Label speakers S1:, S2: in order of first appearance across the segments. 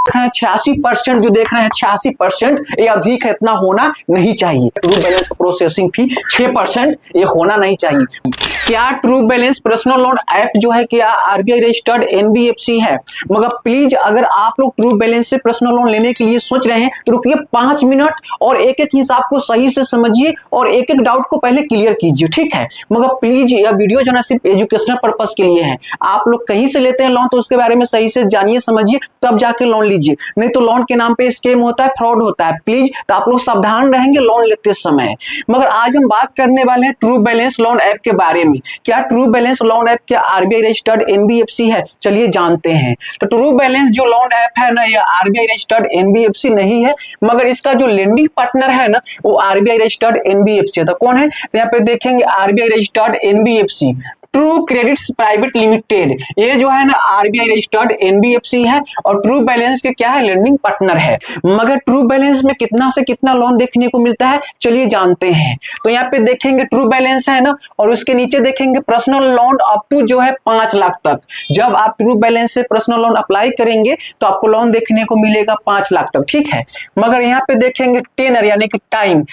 S1: 86 percent जो देख रहे हैं 86% ये अधिक है, इतना होना नहीं चाहिए। ट्रू बैलेंस प्रोसेसिंग फी 6% ये होना नहीं चाहिए। क्या true balance personal loan app जो है क्या आरबीआई रजिस्टर्ड एनबीएफसी है? मगर प्लीज अगर आप लोग ट्रू बैलेंस से पर्सनल लोन लेने के लिए सोच रहे हैं तो रुकिए 5 मिनट और एक एक हिसाब को सही से समझिए और एक एक डाउट को पहले क्लियर कीजिए, ठीक है। मगर प्लीज यह वीडियो जो है सिर्फ एजुकेशनल पर्पस के लिए है। आप लोग कहीं से लेते हैं लोन तो उसके बारे में सही से जानिए समझिए तब जाके लोन लीजिए, नहीं तो लोन के नाम पे स्कैम होता है, फ्रॉड होता है। प्लीज तो आप लोग सावधान रहेंगे लोन लेते समय। मगर आज हम बात करने वाले हैं ट्रू बैलेंस लोन ऐप के बारे में। क्या ट्रू बैलेंस लोन ऐप क्या आरबीआई रजिस्टर्ड एनबीएफसी है? चलिए जानते हैं। तो ट्रू बैलेंस जो लोन ऐप है ना, यह आरबीआई रजिस्टर्ड एनबीएफसी नहीं है, मगर इसका जो लेंडिंग पार्टनर है ना वो आरबीआई रजिस्टर्ड एनबीएफसी है। तो कौन है? तो यहाँ पे देखेंगे RBI registered NBFC true credits private limited, ये जो है ना आरबीआई रजिस्टर्ड एनबीएफसी है और ट्रू बैलेंस के क्या है लेंडिंग पार्टनर है। मगर ट्रू बैलेंस में कितना से कितना लोन देखने को मिलता है चलिए जानते हैं। तो यहाँ पे देखेंगे ट्रू बैलेंस है ना और उसके नीचे देखेंगे पर्सनल लोन अप टू जो है 5 लाख तक। जब आप ट्रू बैलेंस से पर्सनल लोन अप्लाई करेंगे तो आपको लोन देखने को मिलेगा 5 लाख तक, ठीक है। मगर यहाँ पे देखेंगे टेनर यानी कि टाइम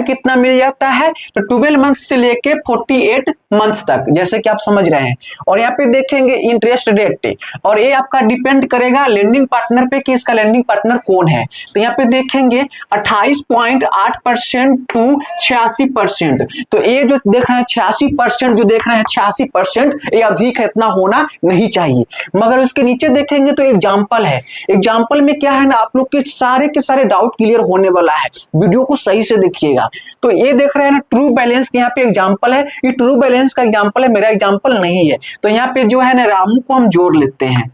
S1: कितना मिल जाता है तो 12 मंथ से लेके 48 मंथ तक, जैसे कि आप समझ रहे हैं। और यहाँ पे देखेंगे इंटरेस्ट रेट और ये आपका डिपेंड करेगा लेंडिंग पार्टनर पे कि इसका लेंडिंग पार्टनर कौन है। तो यहाँ पे देखेंगे 28.8% टू 86%। तो ये जो देख रहे हैं 86% जो देख रहे हैं 86% ये अधिक है, इतना होना नहीं चाहिए। मगर उसके नीचे देखेंगे तो एग्जाम्पल है। एग्जाम्पल में क्या है ना आप लोग के सारे डाउट क्लियर होने वाला है, वीडियो को सही से देखिएगा। तो ये देख रहे हैं ना ट्रू बैलेंस के यहाँ पे एग्जाम्पल है, ये ट्रू बैलेंस का एग्जाम्पल है, मेरा एग्जाम्पल नहीं है। तो यहाँ पे जो है ना रामू को हम जोड़ लेते हैं।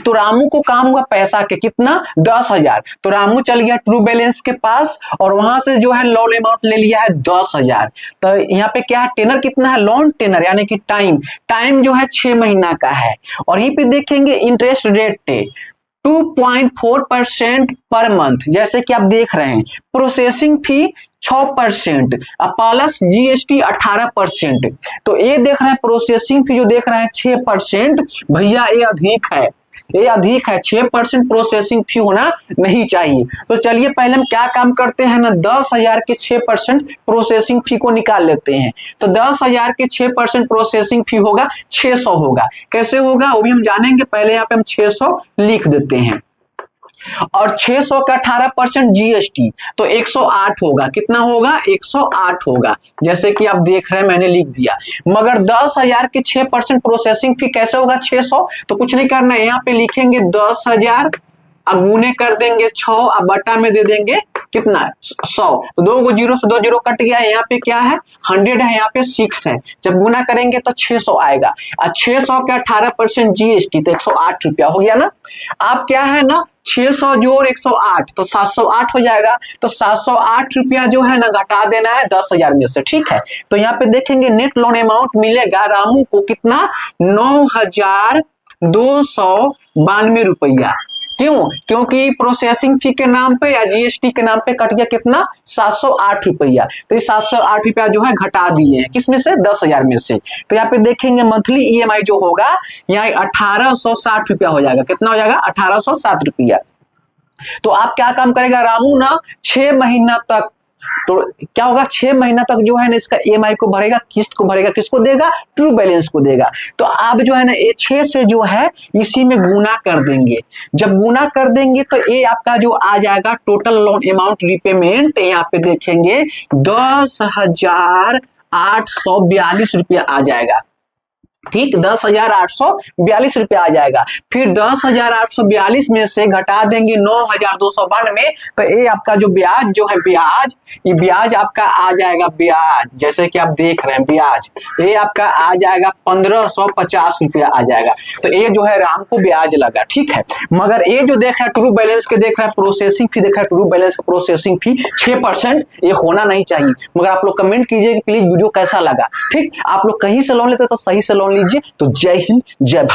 S1: तो रामू को काम हुआ पैसा के कितना 10,000। तो रामू चल गया ट्रू बैलेंस के पास और वहां से जो है लोन अमाउंट ले लिया है 10,000। तो यहाँ पे क्या है टेनर कितना है लोन टेनर यानी कि टाइम जो है 6 महीना का है। और यहीं पे देखेंगे इंटरेस्ट रेट 2.4% पर मंथ, जैसे कि आप देख रहे हैं। Processing fee 6% plus GST 18%। तो ये देख रहे हैं प्रोसेसिंग फी जो देख रहे हैं 6%, भैया ये अधिक है, 6% प्रोसेसिंग फी होना नहीं चाहिए। तो चलिए पहले हम क्या काम करते हैं ना 10,000 के 6% प्रोसेसिंग फी को निकाल लेते हैं। तो 10,000 के 6% प्रोसेसिंग फी होगा 600 होगा। कैसे होगा वो भी हम जानेंगे, पहले यहाँ पे हम 600 लिख देते हैं और 600 का 18% जीएसटी तो 108 होगा। कितना होगा 108 होगा, जैसे कि आप देख रहे हैं मैंने लिख दिया। मगर 10,000 के 6% प्रोसेसिंग फी कैसे होगा 600? तो कुछ नहीं करना है, यहाँ पे लिखेंगे 10,000 गुने कर देंगे 6 अब बटा में दे देंगे कितना 100। तो 2 जीरो से 2 जीरो कट गया, यहाँ पे क्या है 100 है, यहाँ पे 6 है। जब गुना करेंगे तो 600 आएगा और 600 का 18% जीएसटी तो 108 रुपया हो गया ना। आप क्या है ना 600 जोड़ 108 तो 708 हो जाएगा। तो 708 रुपया जो है ना घटा देना है 10,000 में से, ठीक है। तो यहाँ पे देखेंगे नेट लोन अमाउंट मिलेगा रामू को कितना 9,292 रुपया। क्यों? क्योंकि प्रोसेसिंग फी के नाम पे या जीएसटी के नाम पे कट गया कितना 708 रुपया। तो ये 708 रुपया जो है घटा दिए हैं किसमें से 10,000 में से। तो यहाँ पे देखेंगे मंथली ईएमआई जो होगा यहाँ 1860 रुपया हो जाएगा। कितना हो जाएगा 1860 रुपया। तो आप क्या काम करेगा रामू ना 6 महीना तक, तो क्या होगा 6 महीना तक जो है ना इसका ईएमआई को भरेगा, किस्त को भरेगा, किसको देगा ट्रू बैलेंस को देगा। तो आप जो है ना ये 6 से जो है इसी में गुना कर देंगे। जब गुना कर देंगे तो ये आपका जो आ जाएगा टोटल लोन अमाउंट रिपेमेंट, यहाँ पे देखेंगे 10,842 रुपया आ जाएगा। ठीक 10,842 रुपया आ जाएगा। फिर 10,842 में से घटा देंगे 9,292। तो ये आपका जो ब्याज जो है ये ब्याज आपका आ जाएगा ब्याज, जैसे कि आप देख रहे हैं ब्याज ये आपका आ जाएगा 1,550 रुपया आ जाएगा। तो ये जो है राम को ब्याज लगा, ठीक है। मगर ये जो देख रहा है ट्रू बैलेंस के देख रहा है प्रोसेसिंग फी देख रहा है, ट्रू बैलेंस का प्रोसेसिंग फी 6% ये होना नहीं चाहिए। मगर आप लोग कमेंट कीजिए कि प्लीज वीडियो कैसा लगा। ठीक, आप लोग कहीं से लोन लेते तो सही से लोन लीजिए। तो जय हिंद जय भारत।